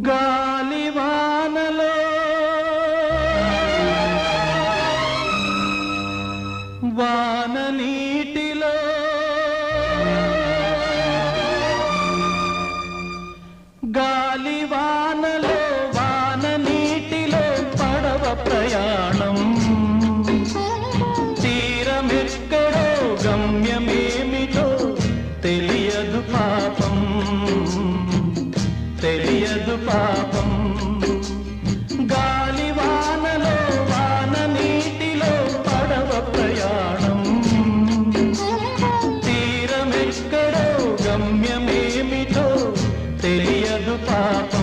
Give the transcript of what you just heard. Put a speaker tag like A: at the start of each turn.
A: గాలివానలో వాన నీటిలో గాలివానలో వాన నీటిలో పడవ ప్రయాణం తీరమెక్కడో గమ్యమేమిటో తెలియదు పాపం తెలియదు పాపం గాలివానలో వాన నీటిలో పడవ ప్రయాణం తీరమెక్కడో గమ్యమేమిటో తెలియదు పాపం